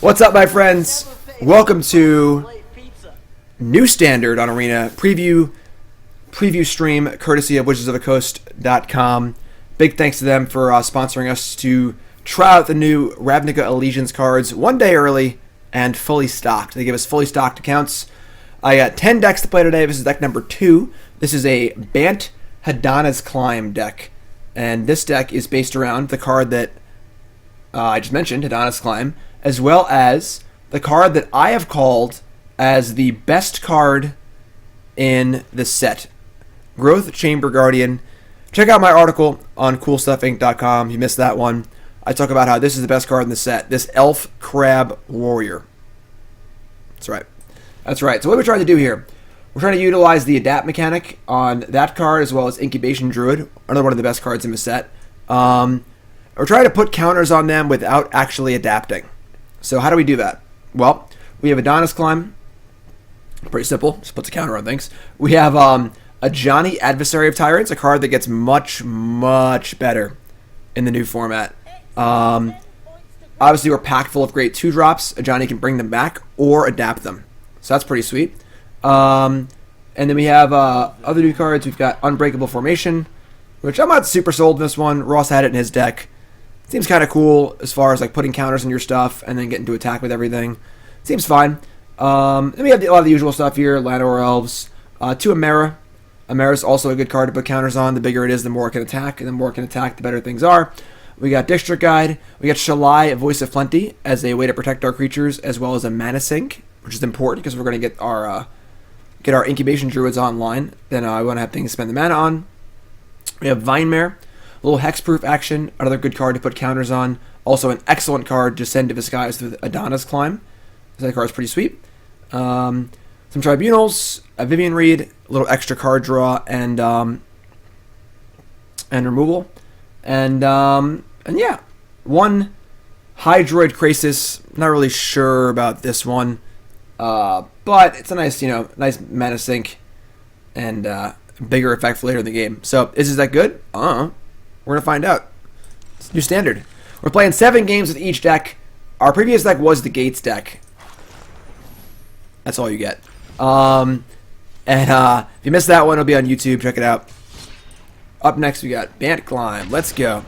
What's up, my friends? Welcome to new standard on Arena preview stream, courtesy of wizardsofthecoast.com. Big thanks to them for sponsoring us to try out the new Ravnica Allegiance cards one day early and fully stocked. They give us fully stocked accounts. I got 10 decks to play today. This is deck number 2. This is a Bant Hadana's Climb deck. And this deck is based around the card that I just mentioned, Hadana's Climb, as well as the card that I have called as the best card in the set, Growth Chamber Guardian. Check out my article on CoolStuffInc.com. You missed that one. I talk about how this is the best card in the set, this Elf Crab Warrior. That's right. That's right. So what are we trying to do here? We're trying to utilize the Adapt mechanic on that card, as well as Incubation Druid, another one of the best cards in the set. We're trying to put counters on them without actually adapting. So how do we do that? Well, we have Hadana's Climb. Pretty simple. Just puts a counter on things. We have Ajani, Adversary of Tyrants, a card that gets much, much better in the new format. Obviously, we're packed full of great 2-drops. Ajani can bring them back or adapt them. So that's pretty sweet. And then we have other new cards. We've got Unbreakable Formation, which I'm not super sold in this one. Ross had it in his deck. Seems kind of cool as far as like putting counters on your stuff and then getting to attack with everything. Seems fine. Then we have a lot of the usual stuff here. Llanowar Elves. 2 Amera. Amera's also a good card to put counters on. The bigger it is, the more it can attack. And the more it can attack, the better things are. We got District Guide. We got Shalai, Voice of Plenty, as a way to protect our creatures, as well as a mana sink, which is important because we're going to get our Incubation Druids online. Then I want to have things to spend the mana on. We have Vinemare, a little hexproof action, another good card to put counters on. Also an excellent card to send to Disguise with Hadana's Climb. That card's pretty sweet. Some Tribunals, a Vivian Reed, a little extra card draw, and removal. And yeah, 1 Hydroid Krasis. Not really sure about this one. But it's a nice, nice mana sink and bigger effect for later in the game. So, is that good? We're going to find out. It's new standard. We're playing 7 games with each deck. Our previous deck was the Gates deck. That's all you get. And if you missed that one, it'll be on YouTube. Check it out. Up next, we got Bant Climb. Let's go.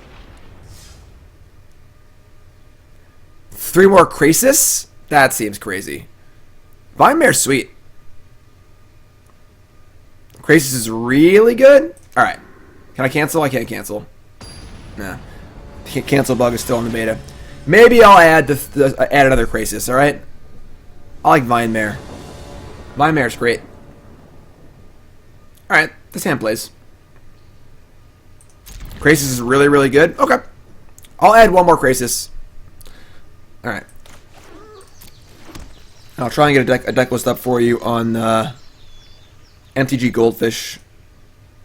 3 more Krasis? That seems crazy. Vinemare's sweet. Krasis is really good. Alright. Can I cancel? I can't cancel. Nah. The cancel bug is still in the beta. Maybe I'll add add another Krasis, alright? I like Vinemare. Vinemare's great. Alright, this hand plays. Krasis is really, really good. Okay. I'll add 1 more Krasis. Alright. I'll try and get a deck list up for you on MTG Goldfish,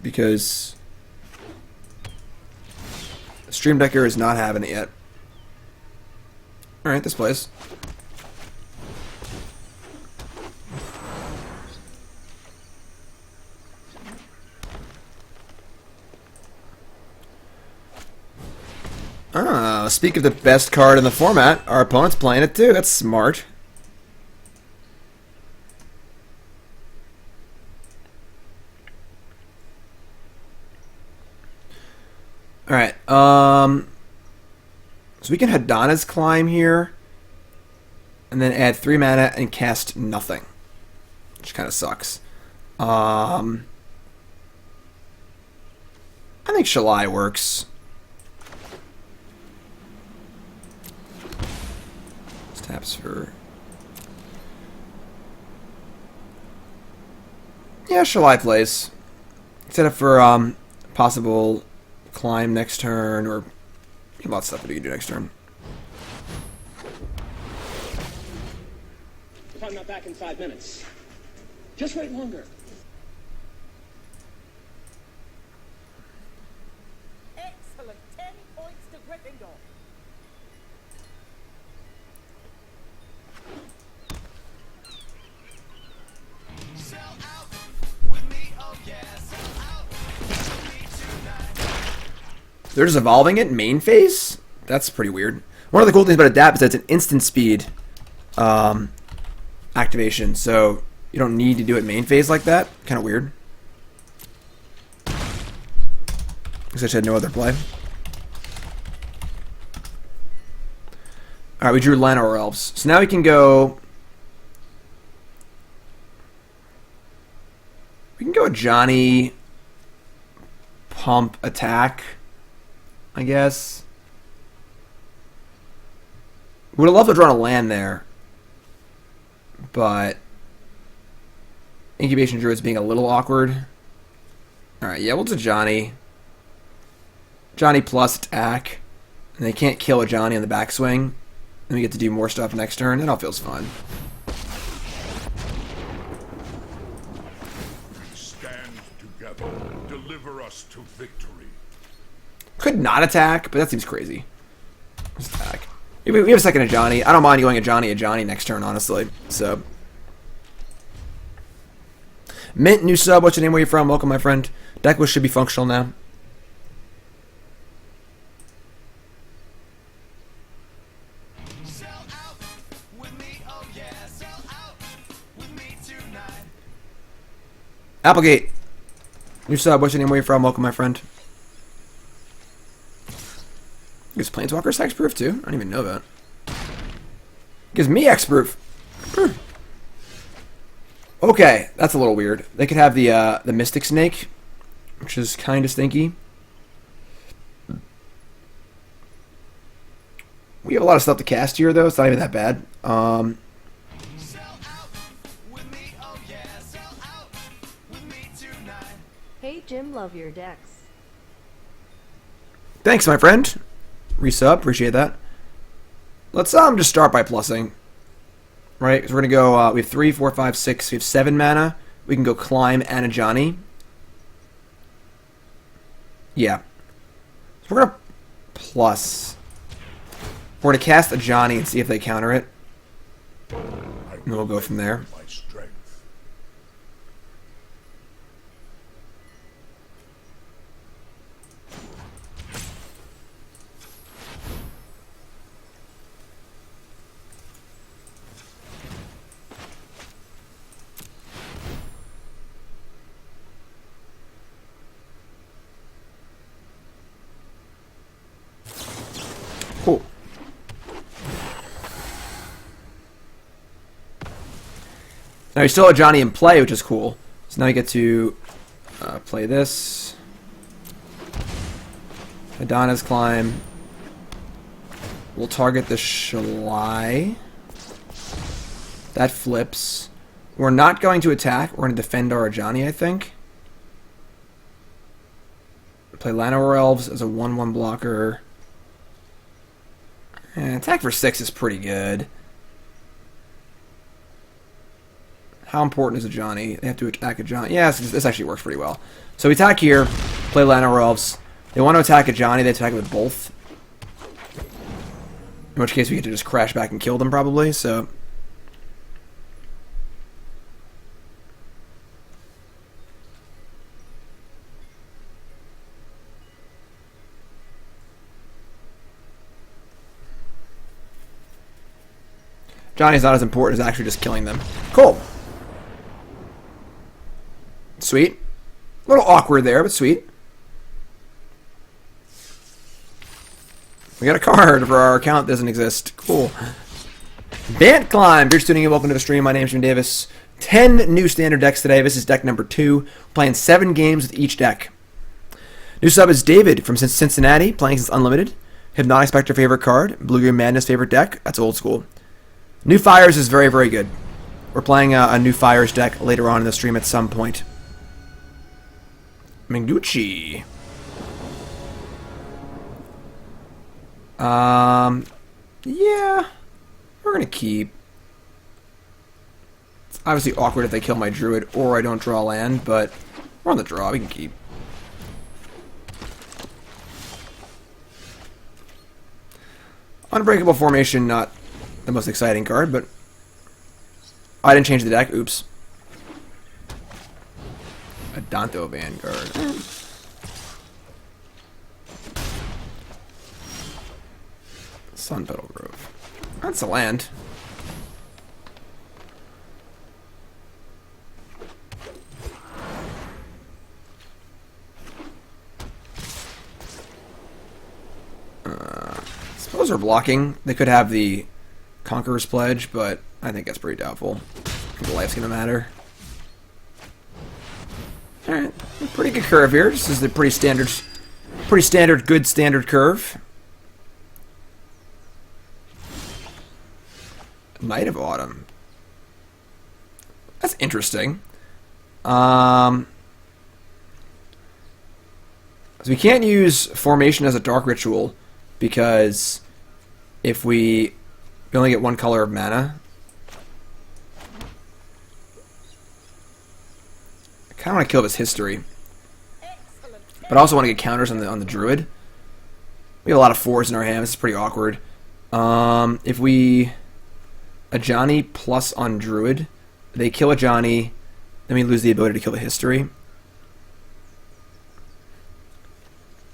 because Stream Decker is not having it yet. Alright, this plays. Speak of the best card in the format, our opponent's playing it too. That's smart. Alright, so we can Hadana's Climb here, and then add 3 mana and cast nothing, which kind of sucks. I think Shalai works. This taps for... Yeah, Shalai plays. Set up for possible... Climb next turn, or a lot of stuff that you can do next turn. If I'm not back in 5 minutes, just wait longer. Excellent. 10 points to Gryffindor. They're just evolving it main phase? That's pretty weird. One of the cool things about Adapt is that it's an instant speed activation, so you don't need to do it main phase like that. Kind of weird. Because I just had no other play. Alright, we drew Llanowar Elves. So now we can go... We can go Ajani, pump, attack, I guess. Would have loved to draw a land there. But Incubation Druid's being a little awkward. Alright, yeah, we'll do Ajani. Ajani plus attack. And they can't kill Ajani on the backswing. Then we get to do more stuff next turn. That all feels fun. Stand together. Deliver us to victory. Could not attack, but that seems crazy. Just attack. We have a second Ajani. I don't mind going Ajani next turn, honestly. So, Mint, new sub. What's your name? Where you from? Welcome, my friend. Decklist should be functional now. Applegate, new sub. What's your name? Where you from? Welcome, my friend. Gives Planeswalkers hexproof too? I don't even know that. Gives me hexproof. Okay, that's a little weird. They could have the Mystic Snake, which is kind of stinky. We have a lot of stuff to cast here, though. It's not even that bad. Hey Jim, love your decks. Thanks, my friend. Resub, appreciate that. Let's just start by plussing. Right, because we're going to go, we have 3, 4, 5, 6, we have 7 mana. We can go Climb and Ajani. Yeah. So we're going to plus. We're going to cast Ajani and see if they counter it. And we'll go from there. My strength. Cool. Now you still have Ajani in play, which is cool. So now you get to play this. Hadana's Climb. We'll target the Shalai. That flips. We're not going to attack. We're going to defend our Ajani, I think. Play Llanowar Elves as a 1/1 blocker. Attack for 6 is pretty good. How important is Ajani? They have to attack Ajani. Yeah, this actually works pretty well. So we attack here, play Llanowar Elves. They want to attack Ajani, they attack with both. In which case we get to just crash back and kill them probably, so... Johnny's not as important as actually just killing them. Cool. Sweet. A little awkward there, but sweet. We got a card for our account that doesn't exist. Cool. Bant Climb. If you're tuning in, welcome to the stream. My name's Jim Davis. 10 new standard decks today. This is deck number 2. Playing 7 games with each deck. New sub is David from Cincinnati, playing since Unlimited. Hypnotic Spectre favorite card. Blue-Green Madness favorite deck. That's old school. New Fires is very, very good. We're playing a New Fires deck later on in the stream at some point. Minguchi. Yeah. We're going to keep. It's obviously awkward if they kill my Druid or I don't draw land, but we're on the draw. We can keep. Unbreakable Formation, not the most exciting card, but I didn't change the deck. Oops. A Danto Vanguard. Sunpetal Grove. That's a land. Suppose we're blocking. They could have the Conqueror's Pledge, but I think that's pretty doubtful. I think the life's gonna matter. Alright, pretty good curve here. This is the pretty standard, good standard curve. Knight of Autumn. That's interesting. So we can't use Formation as a dark ritual because if we only get one color of mana. I kind of want to kill this history, but I also want to get counters on the Druid. We have a lot of 4s in our hand. This is pretty awkward. If we Ajani plus on Druid, they kill Ajani, then we lose the ability to kill the history.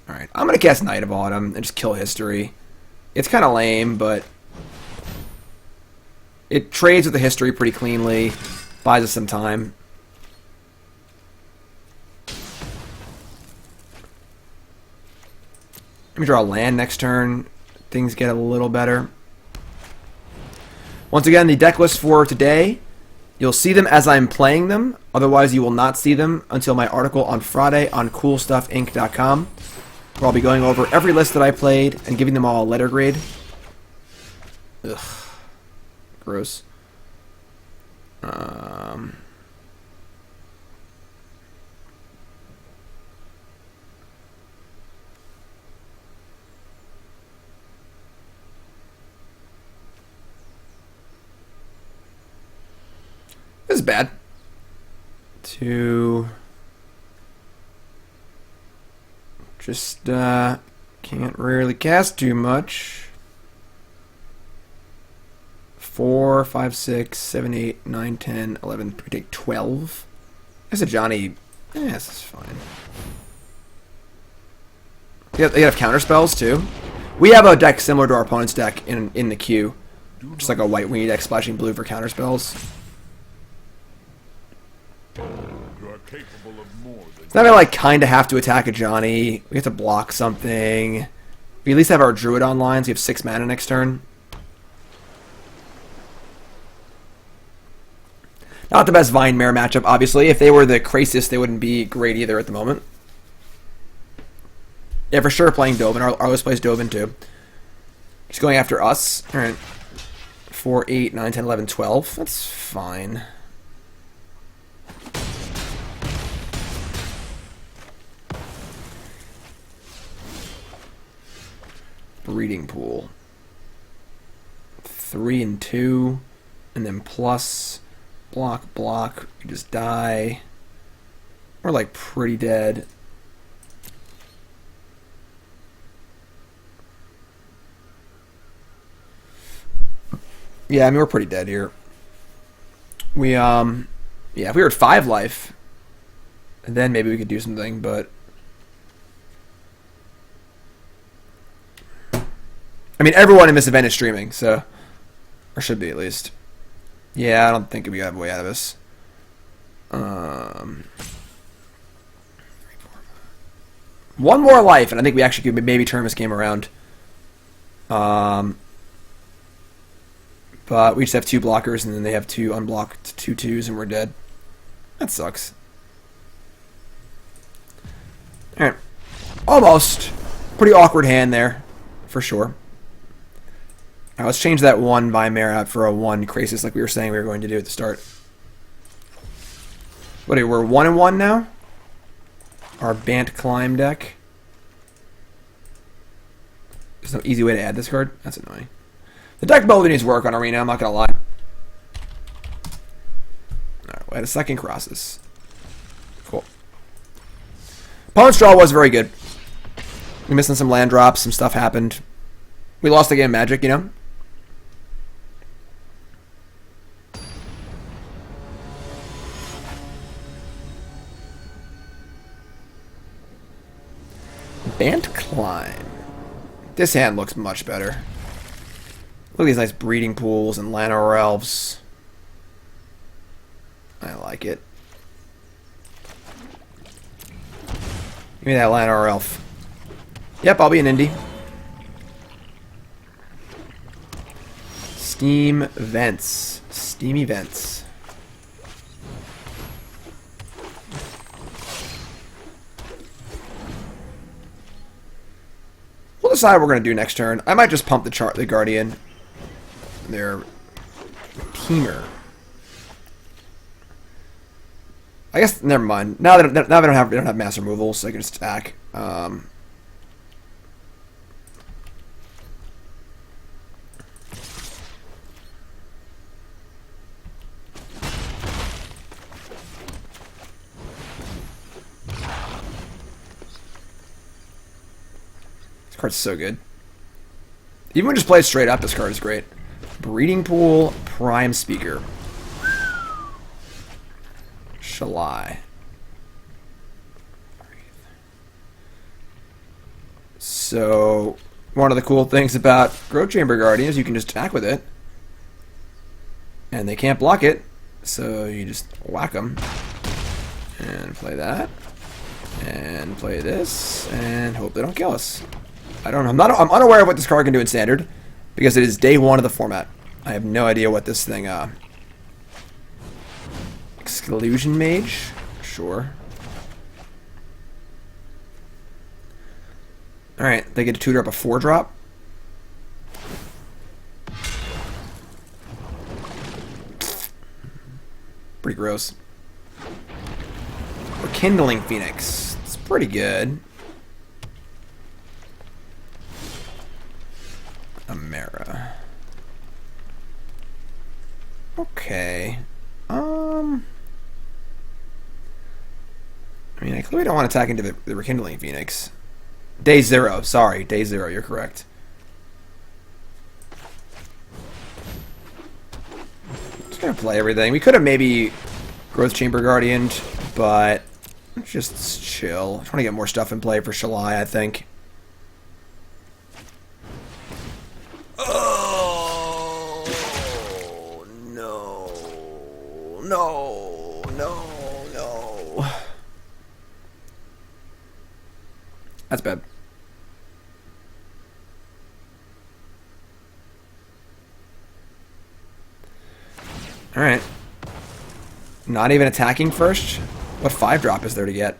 Alright, I'm going to cast Knight of Autumn and just kill history. It's kind of lame, but it trades with the history pretty cleanly, buys us some time. Let me draw a land next turn. Things get a little better. Once again, the deck list for today, you'll see them as I'm playing them. Otherwise, you will not see them until my article on Friday on CoolStuffInc.com, where I'll be going over every list that I played and giving them all a letter grade. Ugh. Gross. This is bad. Just can't really cast too much. 4, 5, 6, 7, 8, 9, 10, 11. We take 12. There's Ajani. This is fine. They have counter spells too. We have a deck similar to our opponent's deck in the queue. Just like a white winged deck splashing blue for counter spells. You are capable of more than It's not gonna like kind of have to attack Ajani. We have to block something. We at least have our Druid online, so we have 6 mana next turn. Not the best Vine Mare matchup, obviously. If they were the Krasis, they wouldn't be great either at the moment. Yeah, for sure playing Dovin. Arlos plays Dovin too. He's going after us. Alright. 4, 8, 9, 10, 11, 12. That's fine. Breeding Pool. 3 and 2. And then plus... Block. We just die. We're like pretty dead. Yeah, I mean we're pretty dead here. We yeah, if we were at 5 life, then maybe we could do something, but I mean everyone in this event is streaming, so or should be at least. Yeah, I don't think we have a way out of this. 1 more life, and I think we actually could maybe turn this game around. But we just have 2 blockers, and then they have 2 unblocked 2/2s, and we're dead. That sucks. Alright. Almost. Pretty awkward hand there, for sure. Alright, let's change that 1 Vimare out for a 1 Krasis like we were saying we were going to do at the start. What are we, we're 1 and 1 now? Our Bant Climb deck. There's no easy way to add this card? That's annoying. The deck building needs work on Arena, I'm not gonna lie. Alright, we had a second Krasis. Cool. Opponent's draw was very good. We missing some land drops, some stuff happened. We lost the game of Magic, you know? Bant Climb. This hand looks much better. Look at these nice breeding pools and Llanowar Elves. I like it. Give me that Llanowar Elf. Yep, I'll be an indie. Steam vents. Steamy vents. We'll decide what we're going to do next turn. I might just pump the Guardian. Their teamer. I guess never mind. Now they don't have mass removal, so they can just attack. This card's so good. Even when just played straight up, this card is great. Breeding Pool, Prime Speaker. Shalai. So, one of the cool things about Growth Chamber Guardian is you can just attack with it. And they can't block it. So you just whack them. And play that. And play this. And hope they don't kill us. I don't know. I'm unaware of what this card can do in Standard. Because it is day 1 of the format. I have no idea what this thing... Exclusion Mage? Sure. Alright, they get to tutor up a 4-drop. Pretty gross. Rekindling Phoenix. It's pretty good. Amera. Okay. I mean, I clearly don't want to attack into the Rekindling Phoenix. Day 0. Sorry, day 0. You're correct. Just gonna play everything. We could have maybe Growth Chamber Guardianed, but just chill. Trying to get more stuff in play for Shalai, I think. Oh no! No! No! No! That's bad. Alright. Not even attacking first? What 5-drop is there to get?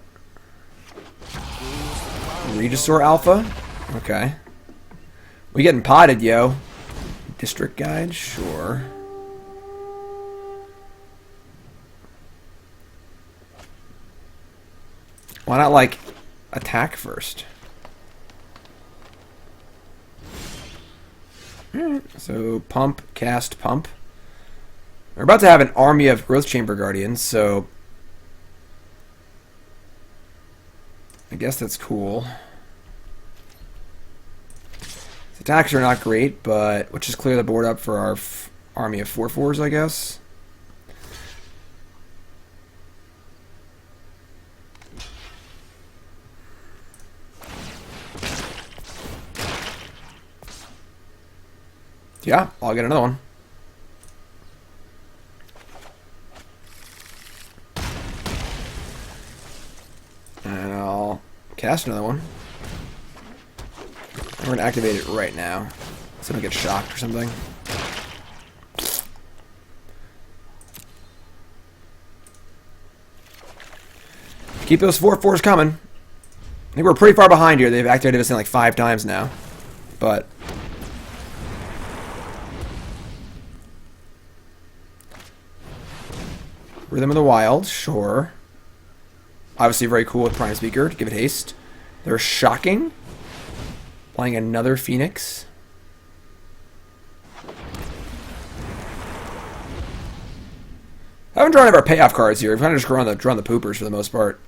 Regisaur Alpha? Okay. We getting potted, yo. District Guide? Sure. Why not, like, attack first? Alright, so pump, cast, pump. We're about to have an army of Growth Chamber Guardians, so I guess that's cool. The attacks are not great, but let's just clear the board up for our army of 4/4s, I guess. Yeah, I'll get another one. And I'll cast another one. We're going to activate it right now, so I don't get shocked or something. Keep those 4/4s coming. I think we're pretty far behind here. They've activated this thing like 5 times now. But Rhythm of the Wild, sure. Obviously very cool with Prime Speaker to give it haste. They're shocking. Playing another Phoenix. I haven't drawn any of our payoff cards here. We've kind of just drawn the poopers for the most part.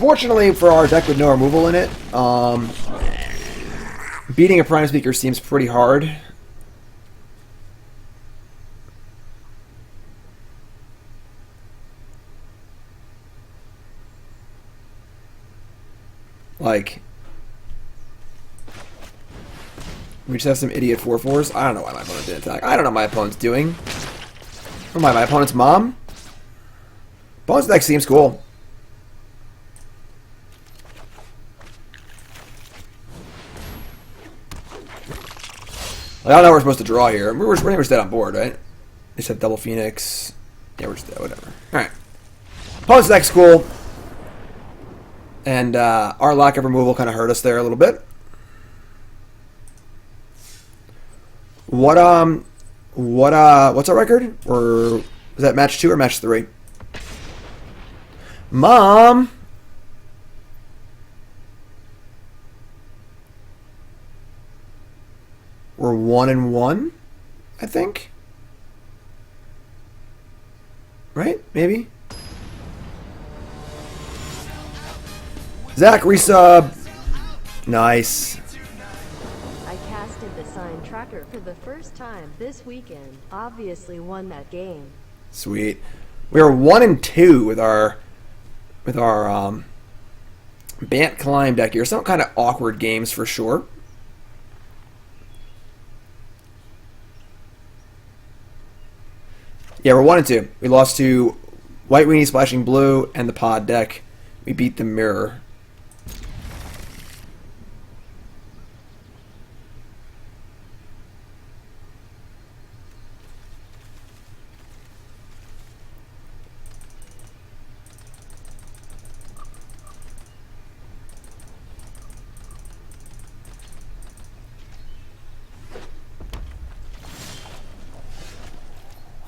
Unfortunately for our deck with no removal in it, beating a Prime Speaker seems pretty hard. Like, we just have some idiot 4/4s. I don't know why my opponent didn't attack. I don't know what my opponent's doing. Or my opponent's mom? Opponent's deck seems cool. I don't know what we're supposed to draw here. We're dead on board, right? They said double Phoenix. Yeah, we're just dead, whatever. Alright. Opponent's deck's cool. And our lack of removal kind of hurt us there a little bit. What's our record? Or is that match 2 or match 3? Mom! We're 1-1, I think. Right? Maybe? Zach, resub. Nice. I casted the sign tracker for the first time this weekend. Obviously won that game. Sweet. We are 1-2 with our Bant Climb deck here. Some kind of awkward games for sure. Yeah, we're 1-2. We lost to White Weenie Splashing Blue and the Pod deck. We beat the Mirror.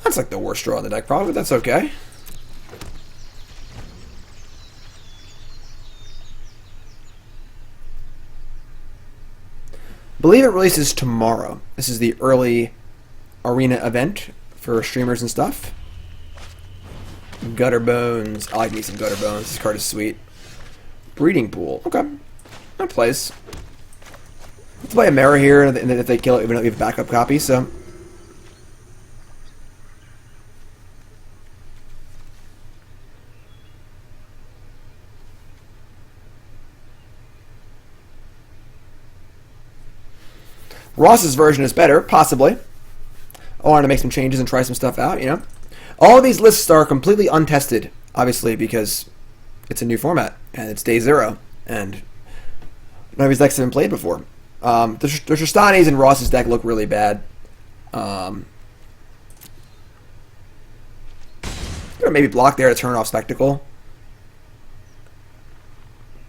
That's like the worst draw in the deck, probably, but that's okay. I believe it releases tomorrow. This is the early arena event for streamers and stuff. Gutter Bones. I like me some Gutter Bones. This card is sweet. Breeding Pool. Okay. That plays. Let's play a Mara here, and if they kill it, even though we have a backup copy, so. Ross's version is better, possibly. I wanted to make some changes and try some stuff out, you know. All of these lists are completely untested, obviously, because it's a new format, and it's day 0, and none of these decks have been played before. The Tristani's and Ross's deck look really bad. Maybe block there to turn off Spectacle.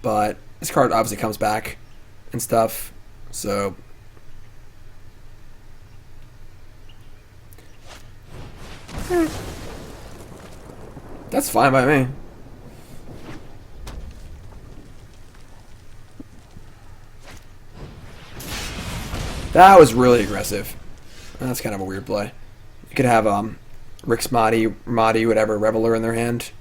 But this card obviously comes back and stuff, so... That's fine by me. That was really aggressive. That's kind of a weird play. You could have Rick's Mahdi, whatever, Reveler in their hand.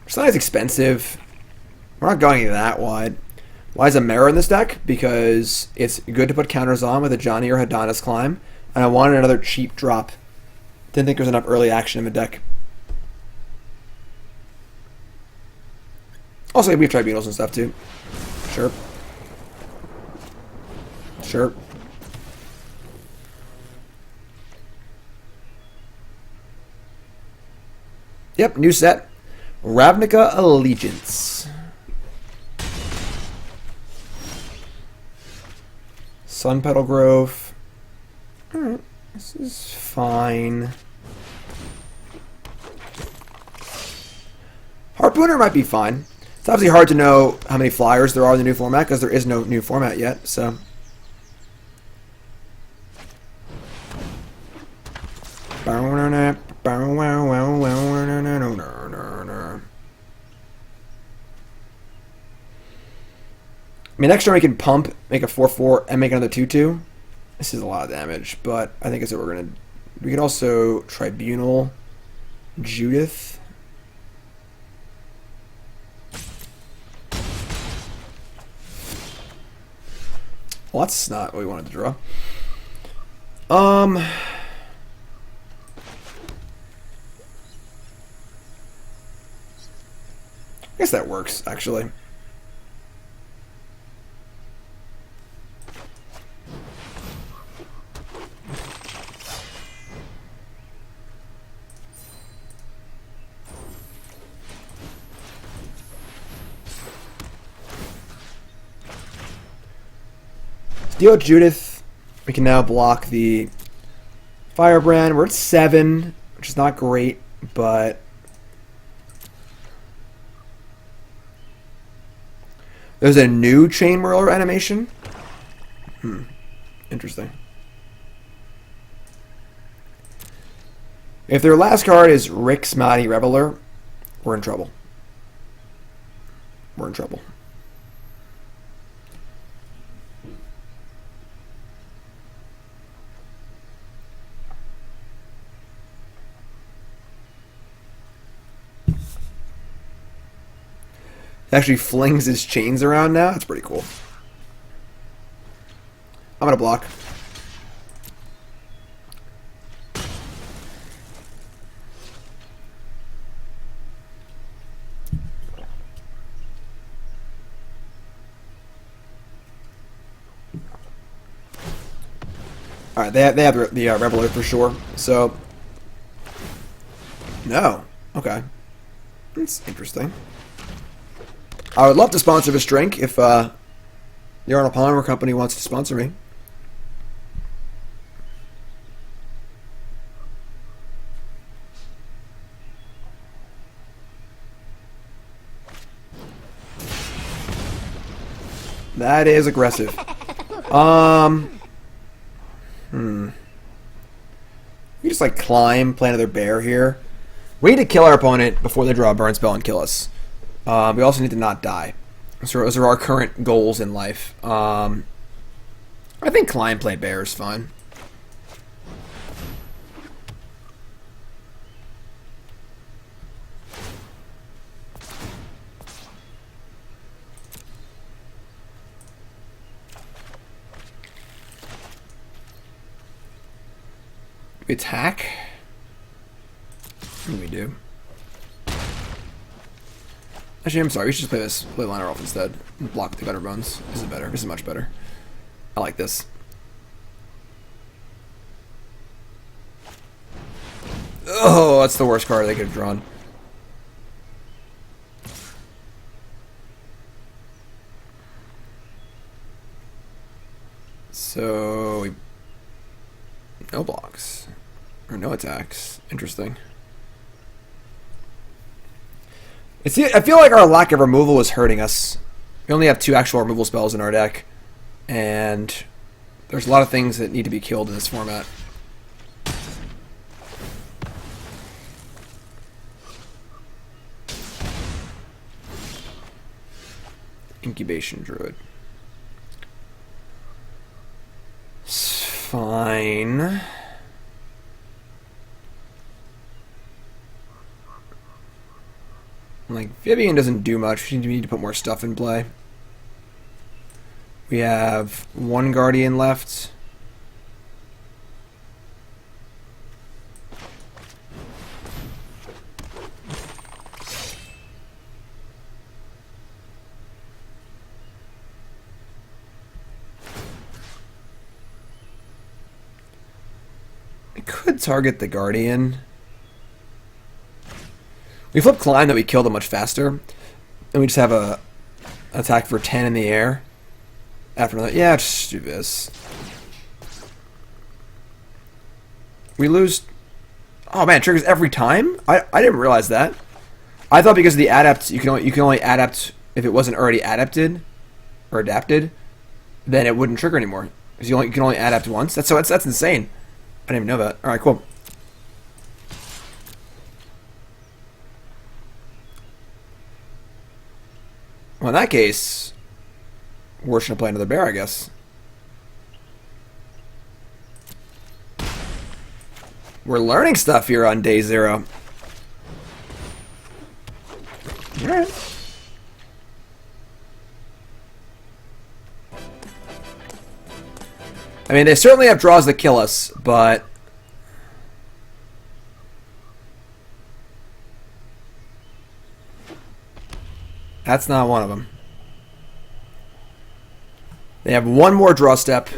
It's not as expensive. We're not going that wide. Why is a Mara in this deck? Because it's good to put counters on with Ajani or Hadana's Climb, and I wanted another cheap drop. Didn't think there was enough early action in the deck. Also, we have Tribunals and stuff too. Sure. Sure. Yep, new set. Ravnica Allegiance. Sun Petal Grove. Alright, this is fine. Harpooner might be fine. It's obviously hard to know how many flyers there are in the new format because there is no new format yet, so. I mean, next turn we can pump, make a 4/4, and make another 2/2. This is a lot of damage, but I think it's what we're gonna. We could also Tribunal Judith. Well, that's not what we wanted to draw. I guess that works, actually. Deal with Judith. We can now block the Firebrand. We're at 7, which is not great, but there's a new Chain Whirler animation. Interesting. If their last card is Rick's Mighty Reveler, we're in trouble. We're in trouble. Actually flings his chains around now. That's pretty cool. I'm gonna block. All right, they have the Reveler for sure. So no, okay, that's interesting. I would love to sponsor this drink if the Arnold Palmer Company wants to sponsor me. That is aggressive. We just like climb, play another bear here. We need to kill our opponent before they draw a burn spell and kill us. We also need to not die. So those are our current goals in life. I think climb, play bear is fine. We attack. What do we do? Actually, I'm sorry. We should just play this. Play Llanowar Elves instead. Block the Gutter Bones. This is better. This is much better. I like this. Oh, that's the worst card they could have drawn. So, no blocks. Or no attacks. Interesting. I feel like our lack of removal is hurting us. We only have 2 actual removal spells in our deck. And there's a lot of things that need to be killed in this format. Incubation Druid. It's fine. Like, Vivian doesn't do much. We need to put more stuff in play. We have 1 Guardian left. I could target the Guardian. We flip Climb that we kill them much faster. And we just have a attack for 10 in the air. After another. Yeah, just do this. We lose. Oh man, it triggers every time? I didn't realize that. I thought because of the adapt, you can only adapt if it wasn't already adapted or adapted, then it wouldn't trigger anymore. Because you can only adapt once. That's insane. I didn't even know that. Alright, cool. Well, in that case, We're just gonna play another bear, I guess. We're learning stuff here on day 0. Alright. I mean, they certainly have draws that kill us, but... that's not one of them. They have one more draw step.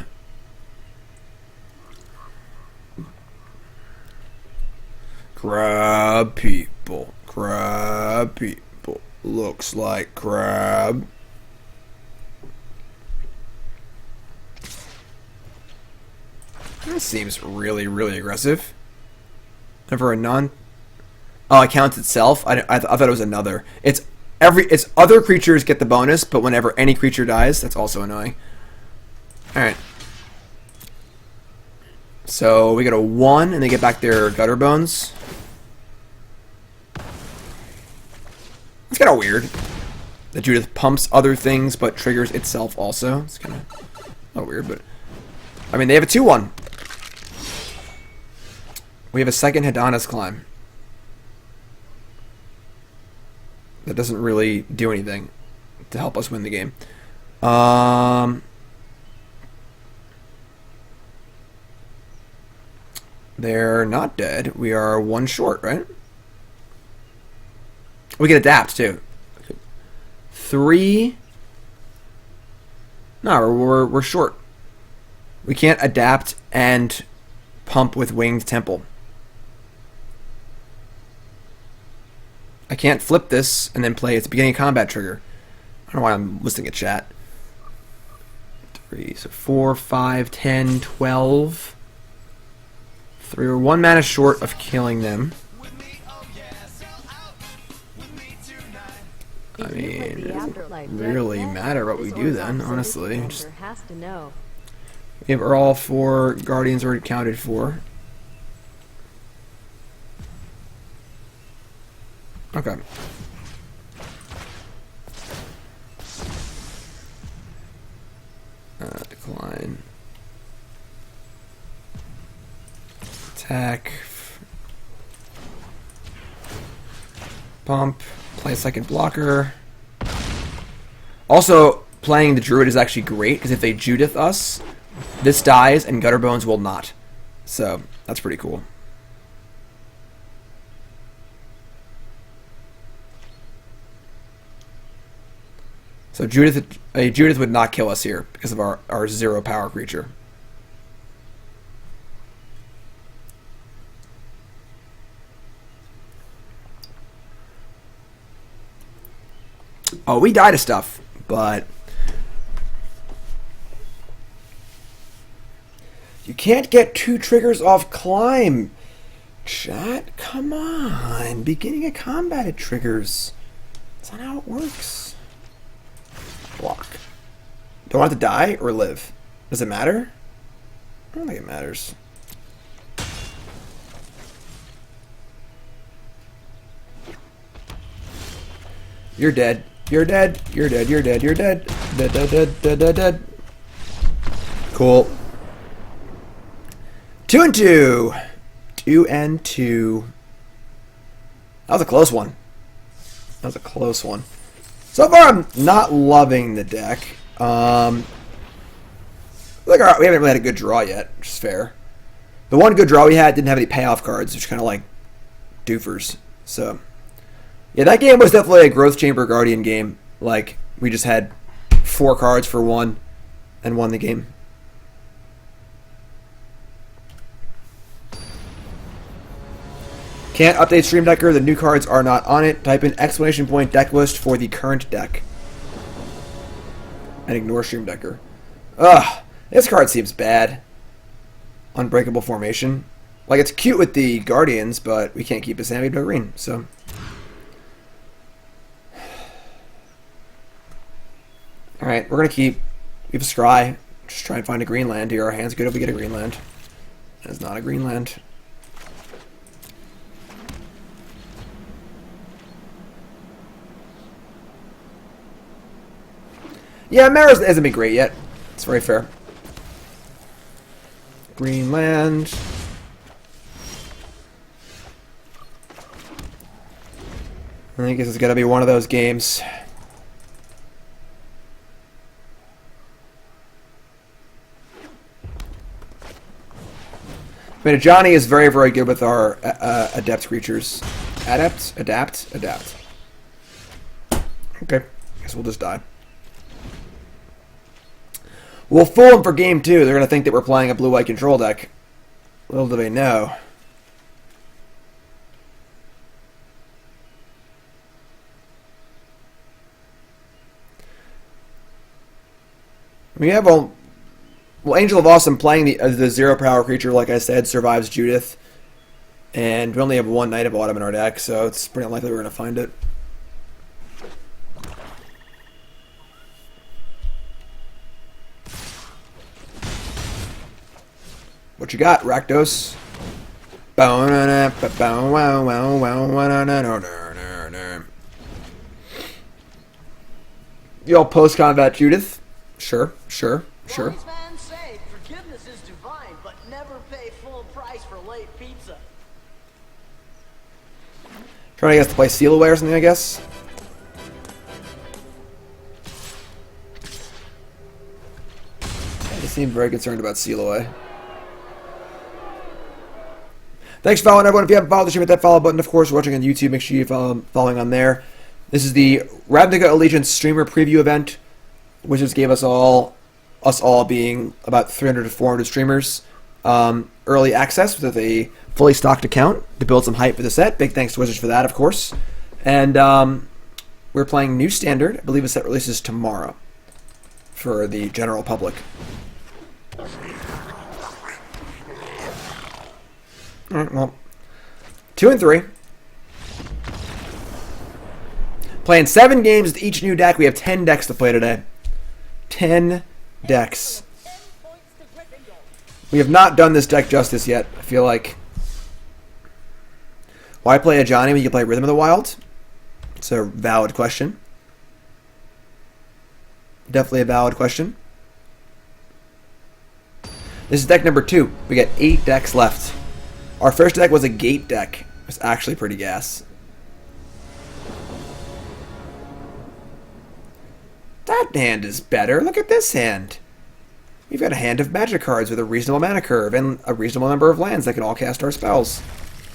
Crab people. Crab people. Looks like crab. That seems really, really aggressive. Never a non... oh, it counts itself? I thought it was another. It's other creatures get the bonus, but whenever any creature dies, that's also annoying. Alright. So we get a 1, and they get back their gutter bones. It's kind of weird that Judith pumps other things, but triggers itself also. It's kind of not weird, but... I mean, they have a 2-1. We have a second Hadana's Climb. That doesn't really do anything to help us win the game. They're not dead. We are 1 short, right? We can adapt, too. 3. No, we're short. We can't adapt and pump with Winged Temple. I can't flip this and then play its beginning of combat trigger. I don't know why I'm listening to chat. 3, so 4, 5, 10, 12. 3 or 1 mana short of killing them. I mean, it doesn't really matter what we do then, honestly. Just, we have all 4 Guardians already accounted for. Okay. Decline. Attack. Pump. Play a second blocker. Also, playing the Druid is actually great, because if they Judith us, this dies and Gutterbones will not. So, that's pretty cool. So a Judith would not kill us here because of our 0 power creature. Oh, we die to stuff, but you can't get 2 triggers off climb. Chat, come on. Beginning of combat it triggers. That's not how it works. Block. Do I want to die or live? Does it matter? I don't think it matters. You're dead. You're dead. You're dead. You're dead. You're dead. Dead, dead, dead, dead, dead, dead. Cool. 2 and 2. 2 and 2. That was a close one. That was a close one. So far, I'm not loving the deck. Look, we haven't really had a good draw yet, which is fair. The one good draw we had didn't have any payoff cards, which kind of like doofers. So, yeah, that game was definitely a Growth Chamber Guardian game. Like, we just had 4 cards for 1 and won the game. Can't update Stream Decker. The new cards are not on it. Type in ! deck list for the current deck. And ignore Stream Decker. Ugh. This card seems bad. Unbreakable Formation. Like, it's cute with the Guardians, but we can't keep a Sammy to green, so. Alright, we're going to keep. We have a Scry. Just try and find a green land here. Our hand's good if we get a green land. It's not a green land. Yeah, Mara's hasn't been great yet. It's very fair. Green land. I guess it's gonna be one of those games. I mean, Ajani is very, very good with our adept creatures. Adapt? Adapt. Okay. Guess we'll just die. We'll fool them for game 2. They're going to think that we're playing a blue-white control deck. Little do they know. We have a... Well, Angel of Awesome playing the 0 power creature, like I said, survives Judith. And we only have 1 Knight of Autumn in our deck, so it's pretty unlikely we're going to find it. What you got, Rakdos? You all post-combat Judith? Sure. Wise man say forgiveness is divine, but never pay full price for late pizza. Trying to get us to play Seal Away or something, I guess. They seem very concerned about Seal Away. Thanks for following, everyone. If you haven't followed the stream, hit that follow button. Of course, watching on YouTube, make sure you're following on there. This is the Ravnica Allegiance streamer preview event, which just gave us all being about 300 to 400 streamers, early access with a fully stocked account to build some hype for the set. Big thanks to Wizards for that, of course. And we're playing New Standard. I believe the set releases tomorrow for the general public. Alright, well, 2 and 3. Playing 7 games with each new deck. We have 10 decks to play today. 10 decks. We have not done this deck justice yet. I feel like... Why play Ajani when you can play Rhythm of the Wild? It's a valid question. Definitely a valid question. This is deck number 2. We got 8 decks left. Our first deck was a Gate deck. It was actually pretty gas. That hand is better. Look at this hand. We've got a hand of magic cards with a reasonable mana curve and a reasonable number of lands that can all cast our spells.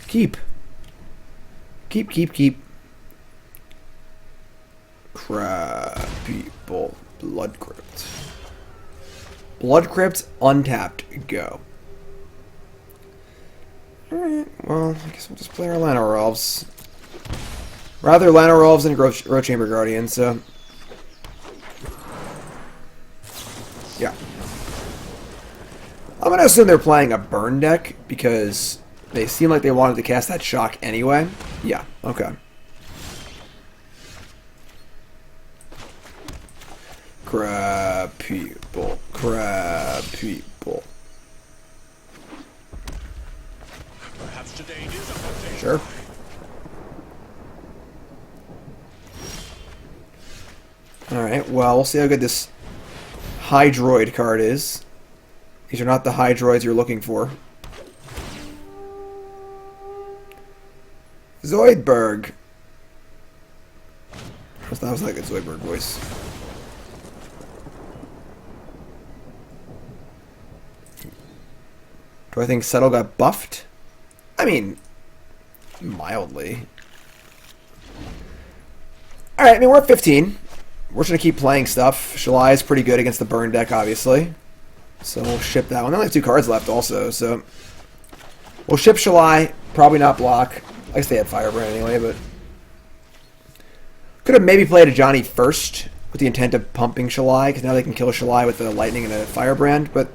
Keep. Crap, people. Blood Crypt. Blood Crypt, untapped. Go. Alright, well, I guess we'll just play our Llanowar Elves. Rather Llanowar Elves than Growth Chamber Guardian, so... Yeah. I'm going to assume they're playing a burn deck, because they seem like they wanted to cast that shock anyway. Yeah, okay. Crab people. Sure. Alright, well, we'll see how good this Hydroid card is. These are not the Hydroids you're looking for. Zoidberg. That was like a Zoidberg voice. Do I think Settle got buffed? I mean, mildly. Alright, I mean, we're at 15. We're just going to keep playing stuff. Shalai is pretty good against the burn deck, obviously. So we'll ship that one. They only have 2 cards left also, so... We'll ship Shalai. Probably not block. I guess they had Firebrand anyway, but... Could have maybe played Ajani first with the intent of pumping Shalai, because now they can kill Shalai with the Lightning and a Firebrand, but...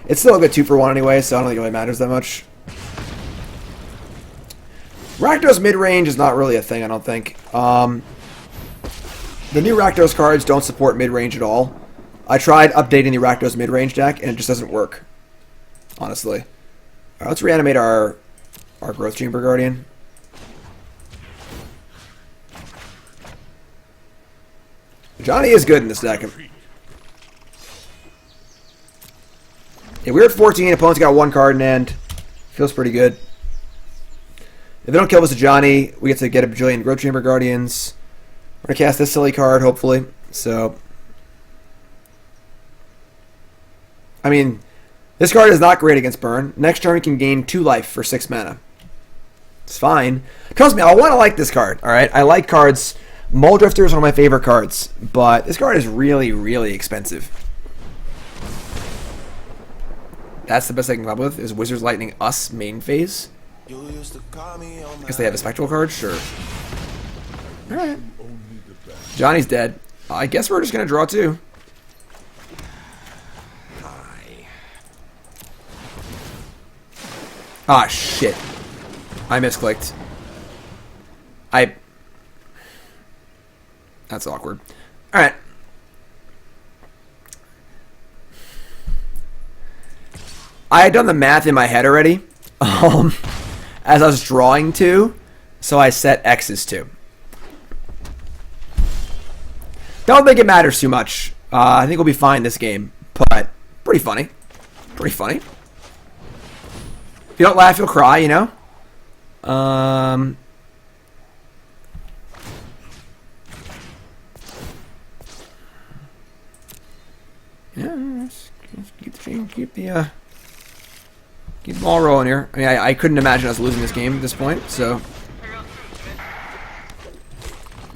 It's still a good 2-for-1 anyway, so I don't think it really matters that much. Rakdos mid-range is not really a thing, I don't think. The new Rakdos cards don't support mid-range at all. I tried updating the Rakdos mid-range deck, and it just doesn't work. Honestly. Alright, let's reanimate our Growth Chamber Guardian. Ajani is good in this deck. Yeah, we're at 14. Opponent's got 1 card in hand. Feels pretty good. If they don't kill us Ajani, we get to get a bajillion Growth Chamber Guardians. We're going to cast this silly card, hopefully. So, I mean, this card is not great against burn. Next turn, we can gain 2 life for 6 mana. It's fine. Trust me, I want to like this card, alright? I like cards. Muldrifter is one of my favorite cards, but this card is really, really expensive. That's the best I can come up with, is Wizards Lightning us main phase. I guess they have a Spectral card? Sure. Alright. Johnny's dead. I guess we're just going to draw 2. Ah, shit. I misclicked. That's awkward. Alright. I had done the math in my head already. As I was drawing 2. So I set X's to. Don't think it matters too much. I think we'll be fine this game. But, pretty funny. Pretty funny. If you don't laugh, you'll cry, you know? Yeah, keep the ball rolling here. I mean, I couldn't imagine us losing this game at this point, so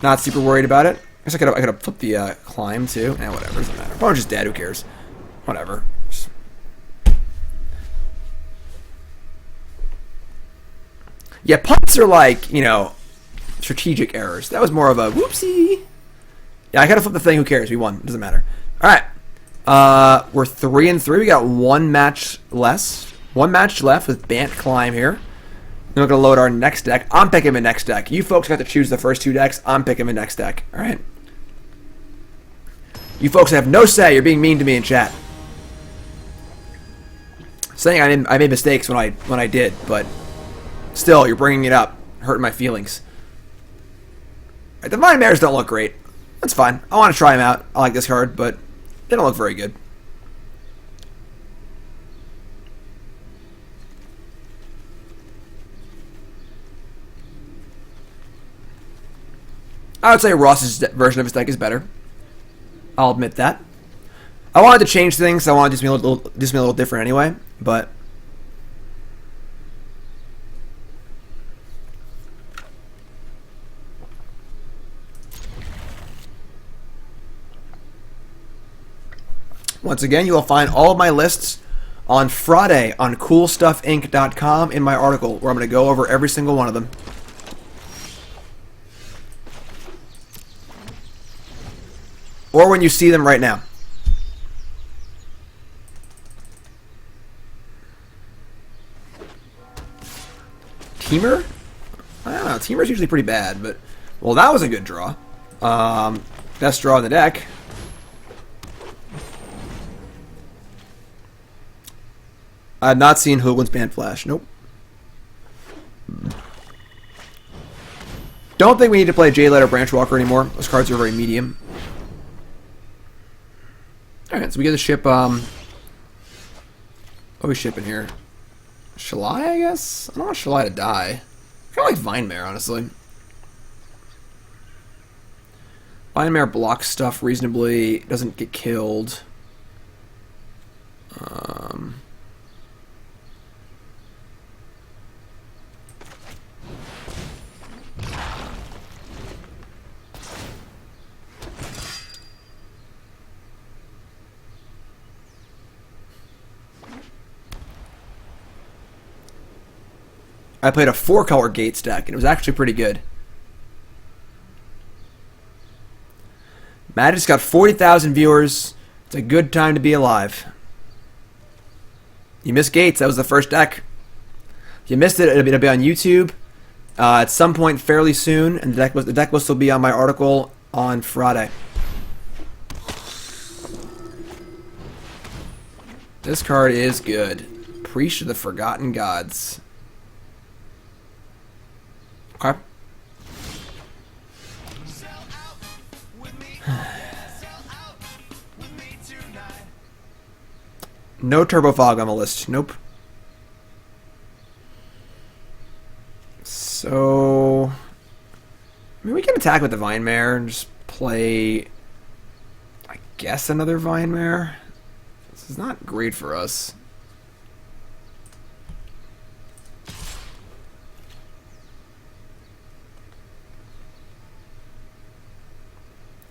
not super worried about it. I guess I could have flipped the climb too. Whatever, doesn't matter. Opponent's just dead. Who cares? Whatever. Yeah, punts are like, you know, strategic errors. That was more of a whoopsie. Yeah, I gotta flip the thing. Who cares? We won. Doesn't matter. All right. We're 3-3. We got 1 match less. 1 match left with Bant Climb here. Then we're gonna load our next deck. I'm picking my next deck. You folks got to choose the first 2 decks. I'm picking my next deck. All right. You folks have no say. You're being mean to me in chat. Saying I made mistakes when I did, but still, you're bringing it up, hurting my feelings. Right, the Divine Mares don't look great. That's fine. I want to try them out. I like this card, but they don't look very good. I would say Ross's version of his deck is better. I'll admit that. I wanted to change things. So I wanted to do something a little different anyway, but once again, you will find all of my lists on Friday on CoolStuffInc.com in my article, where I'm going to go over every single one of them. Or when you see them right now. Teamer? I don't know. Teamer's usually pretty bad, but well, that was a good draw. Best draw in the deck. I've not seen Hoagland's Band Flash. Nope. Don't think we need to play J-Light or Branchwalker anymore. Those cards are very medium. Alright, so we get to ship, what are we shipping here? Shalai, I guess? I don't want Shalai to die. I kind of like Vine Mare, honestly. Vine Mare blocks stuff reasonably, doesn't get killed. I played a 4-color Gates deck, and it was actually pretty good. Magic's got 40,000 viewers. It's a good time to be alive. You missed Gates. That was the first deck. If you missed it, it'll be on YouTube at some point fairly soon, and the deck list will be on my article on Friday. This card is good. Priest of the Forgotten Gods. Okay. No Turbo Fog on the list. Nope. So, I mean, we can attack with the Vine Mare and just play, I guess, another Vine Mare. This is not great for us.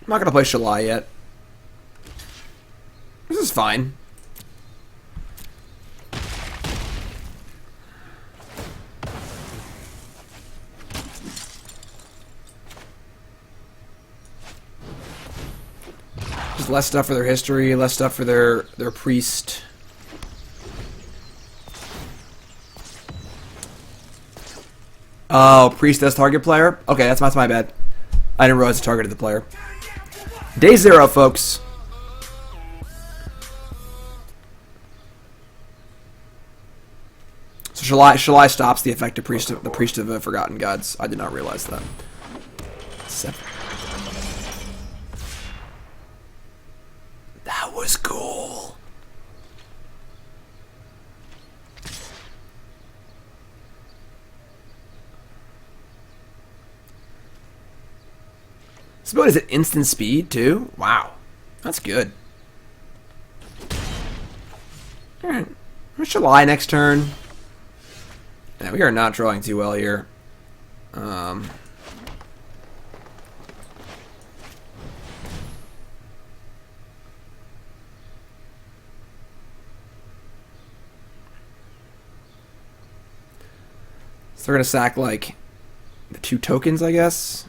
I'm not going to play Shalai yet. This is fine. Just less stuff for their history, less stuff for their priest. Oh, priest does target player? Okay, that's my bad. I didn't realize it targeted the player. Day 0, folks. So Shalai stops the effect of the priest of the Forgotten Gods. I did not realize that. 7. That was cool. This build is at instant speed too. Wow, that's good. All right, Shalai next turn. Yeah, we are not drawing too well here. So we're gonna sack like the 2 tokens, I guess.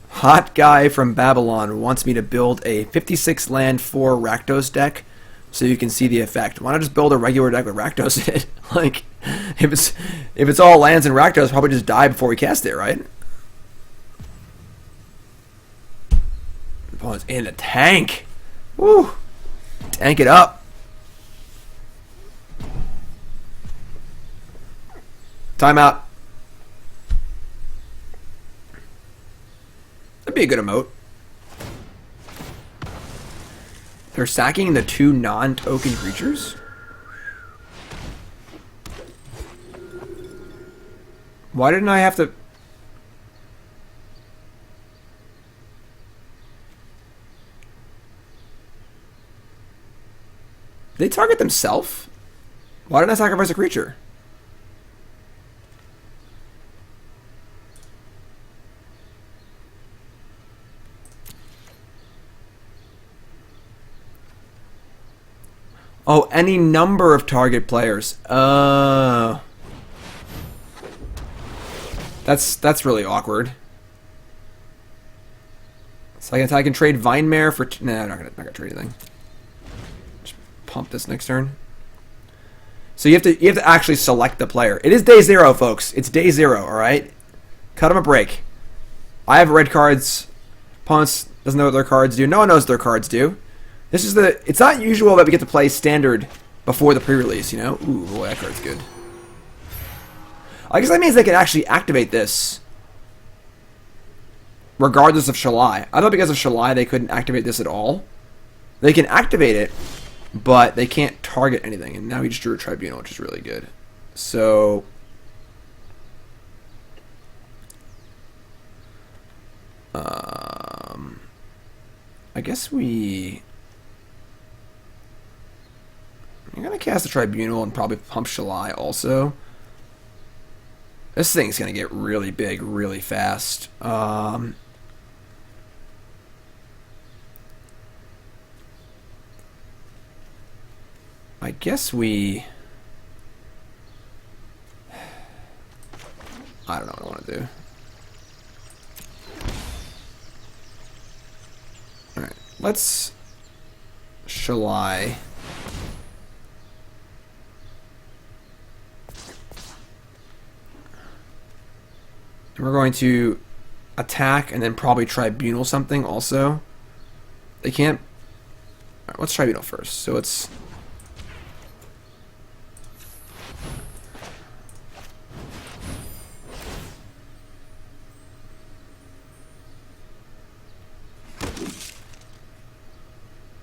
Hot guy from Babylon wants me to build a 56 land 4 Rakdos deck so you can see the effect. Why not just build a regular deck with Rakdos in it? Like, if it's all lands and Rakdos, probably just die before we cast it, right? Opponent's in a tank. Woo! Tank it up. Timeout. That'd be a good emote. They're sacking the 2 non-token creatures? Why didn't I have to... They target themselves? Why didn't I sacrifice a creature? Oh, any number of target players. That's really awkward. So I can trade Vine Mare for... Nah, I'm not gonna trade anything. Just pump this next turn. So you have to actually select the player. It is day 0, folks. It's day 0, alright? Cut them a break. I have red cards. Opponents doesn't know what their cards do. No one knows what their cards do. This is it's not usual that we get to play standard before the pre-release, you know? Ooh, boy, that card's good. I guess that means they can actually activate this regardless of Shalai. I thought because of Shalai they couldn't activate this at all. They can activate it, but they can't target anything. And now he just drew a Tribunal, which is really good. So... I guess we... I'm going to cast the Tribunal and probably pump Shalai also. This thing's going to get really big really fast. I guess we... I don't know what I want to do. Alright, let's... Shalai... We're going to attack and then probably Tribunal something also. They can't... Alright, let's Tribunal first. So it's...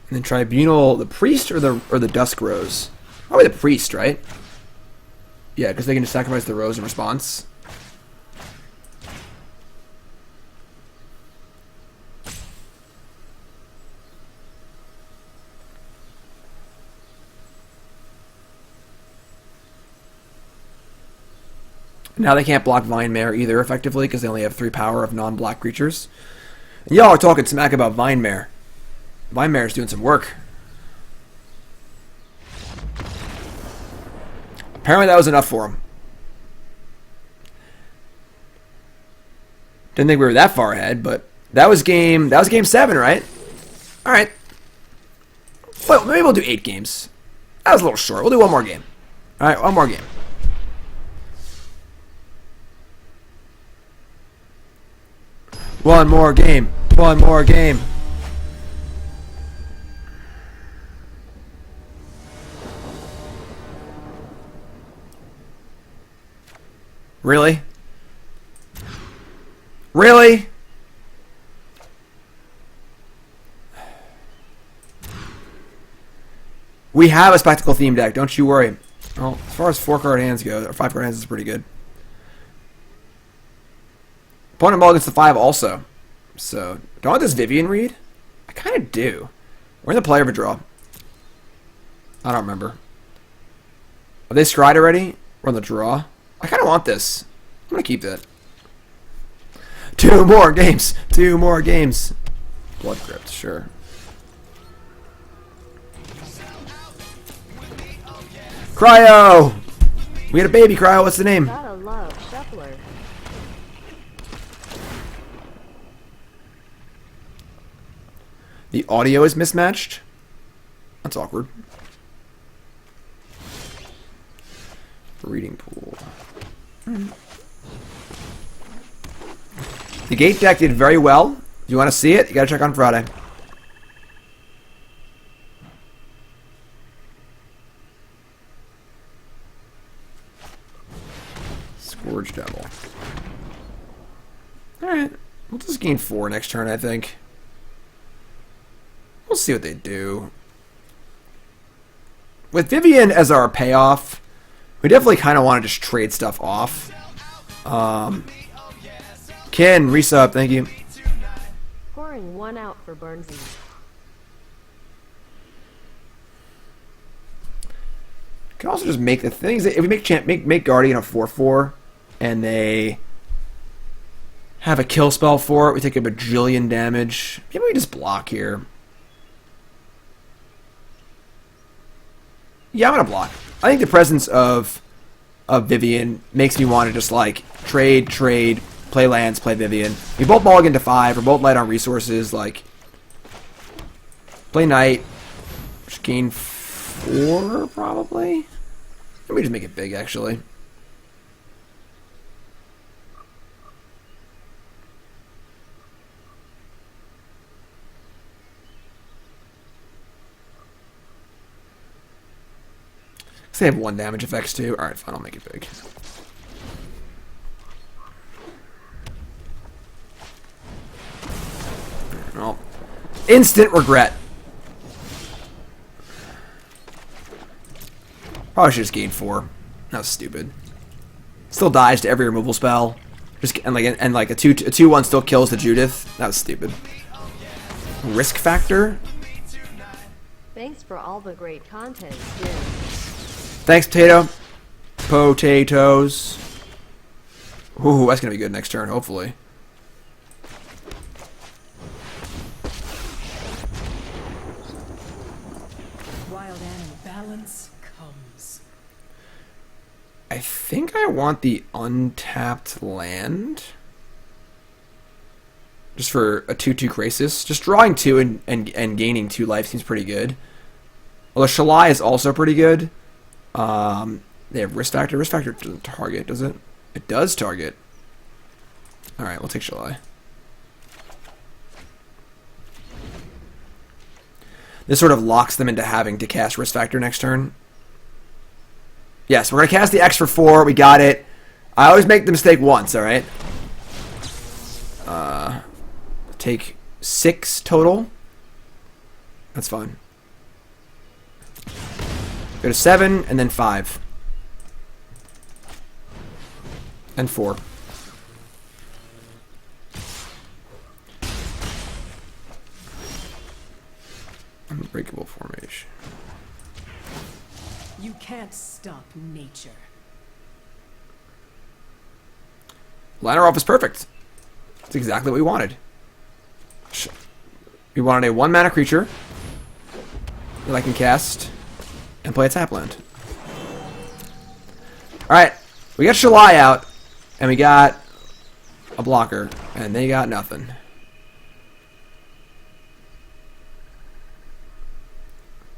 And then Tribunal, the Priest or the Dusk Rose? Probably the Priest, right? Yeah, because they can just sacrifice the Rose in response. Now they can't block Vine Mare either effectively because they only have 3 power of non-black creatures. And y'all are talking smack about Vine Mare. Vine Mare's doing some work. Apparently that was enough for him. Didn't think we were that far ahead, but that was game 7, right? All right. Well, maybe we'll do 8 games. That was a little short. We'll do one more game. All right, one more game. One more game. One more game. Really? Really? We have a spectacle theme deck, don't you worry. Well, as far as 4-card hands go, or 5-card hands is pretty good. Opponent mulligans to 5 also. So, do I want this Vivian read? I kind of do. We're in the player of a draw. I don't remember. Have they scryed already? We're on the draw. I kind of want this. I'm going to keep that. 2 more games. 2 more games. Blood Crypt, sure. Cryo! We had a baby, Cryo. What's the name? Gotta love Shuffler. The audio is mismatched. That's awkward. Reading pool. The gate deck did very well. If you want to see it, you gotta check on Friday. Scourge Devil. Alright. We'll just gain 4 next turn, I think. We'll see what they do. With Vivian as our payoff, we definitely kind of want to just trade stuff off. Ken, resub, thank you. Pouring 1 out for Burnsy. Can also just make the things. If we make Guardian a 4/4, and they have a kill spell for it, we take a bajillion damage. Maybe we just block here. Yeah, I'm gonna block. I think the presence of Vivian makes me want to just like trade, play lands, play Vivian. We both mulligan to 5. We're both light on resources. Like play Knight, just gain 4 probably. Let me just make it big actually. They have 1 damage effects too. Alright, fine, I'll make it big. Well, instant regret. Probably should just gain 4. That was stupid. Still dies to every removal spell. Just and like a 2/1 still kills the Judith. That was stupid. Risk factor. Thanks for all the great content, Jim. Thanks, Potato. Potatoes. Ooh, that's going to be good next turn, hopefully. Wild animal balance comes. I think I want the untapped land. Just for a 2/2 Krasis. Just drawing 2 and gaining 2 life seems pretty good. Although Shalai is also pretty good. They have risk factor. Risk factor doesn't target, does it? It does target. Alright, we'll take Shalai. This sort of locks them into having to cast risk factor next turn. Yes, we're going to cast the X for 4. We got it. I always make the mistake once, alright? Take 6 total. That's fine. Go to 7 and then 5. And 4. Unbreakable formation. You can't stop nature. Llanowar Elf is perfect. That's exactly what we wanted. We wanted a 1-mana creature that I can cast and play a tap land. Alright, we got Shalai out, and we got a blocker, and they got nothing.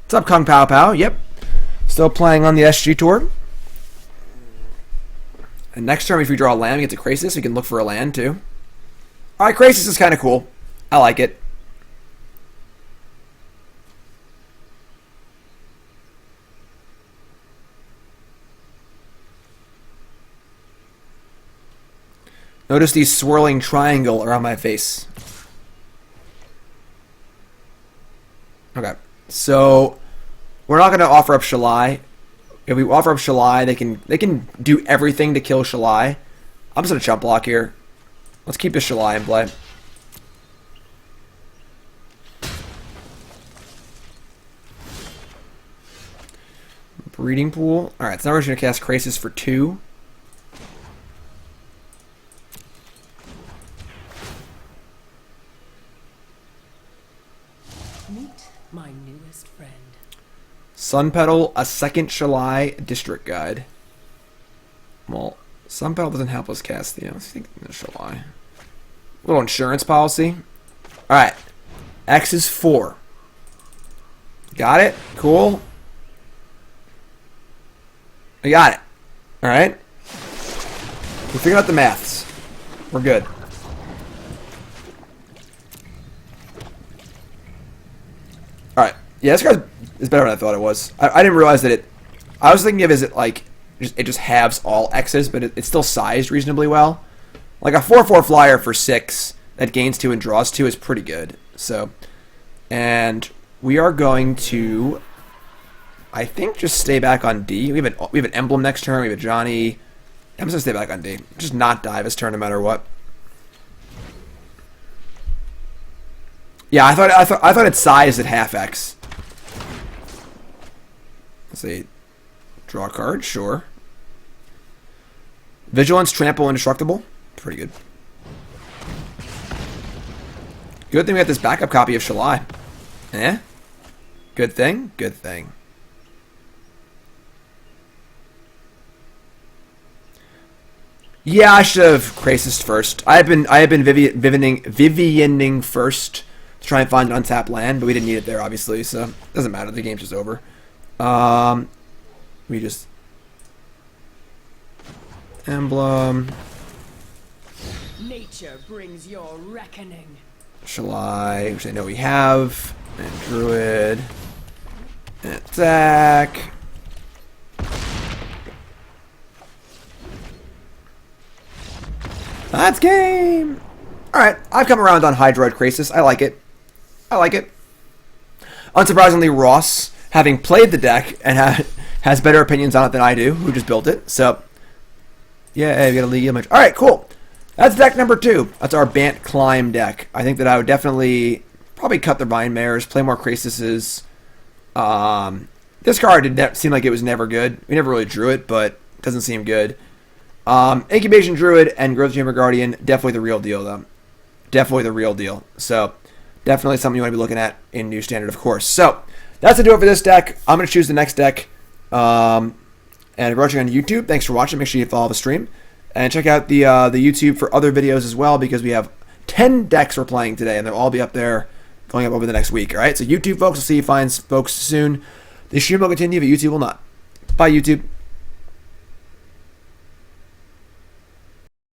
What's up, Kung Pao Pao? Yep. Still playing on the SG Tour. And next turn, if we draw a land, we get to Krasis. We can look for a land, too. Alright, Krasis is kind of cool. I like it. Notice the swirling triangle around my face. Okay, so we're not going to offer up Shalai. If we offer up Shalai, they can do everything to kill Shalai. I'm just going to chump block here. Let's keep the Shalai in play. Breeding pool. Alright, so now we're just going to cast Krasis for 2. Meet my newest friend. Sun Petal, a second Shalai District Guide. Well, Sun Petal doesn't help us cast the Shalai. Little insurance policy. Alright. X is 4. Got it? Cool. I got it. Alright. We figured out the maths. We're good. Alright. Yeah, this card is better than I thought it was. I didn't realize that it... I was thinking of it like... It just halves all X's, but it's still sized reasonably well. Like a 4/4 flyer for 6 that gains 2 and draws 2 is pretty good. So... And we are going to... I think just stay back on D. We have an emblem next turn. We have Ajani. I'm just gonna stay back on D. Just not die this turn no matter what. Yeah, I thought it sized at half X. Let's see. Draw a card, sure. Vigilance, Trample, Indestructible. Pretty good. Good thing we got this backup copy of Shalai. Eh? Good thing? Good thing. Yeah, I should have Krasis first. I have been Vivianing first to try and find an untapped land, but we didn't need it there, obviously, so it doesn't matter. The game's just over. We just emblem. Nature brings your reckoning. Shalai, which I know we have, and Druid, and attack. That's game! Alright, I've come around on Hydroid Krasis. I like it. I like it. Unsurprisingly, Ross, having played the deck, and has better opinions on it than I do, who just built it. So, yeah, we got a league image. Alright, cool. That's deck number 2. That's our Bant Climb deck. I think that I would definitely probably cut the Vine Mares, play more Krasises. This card did seem like it was never good. We never really drew it, but it doesn't seem good. Incubation Druid and Growth Chamber Guardian, definitely the real deal, though. Definitely the real deal. So, definitely something you want to be looking at in New Standard, of course. So, that's to do it for this deck. I'm going to choose the next deck. And if you're watching on YouTube, thanks for watching. Make sure you follow the stream. And check out the YouTube for other videos as well, because we have 10 decks we're playing today, and they'll all be up there going up over the next week. All right, so YouTube folks, will see you fine folks soon. The stream will continue, but YouTube will not. Bye, YouTube.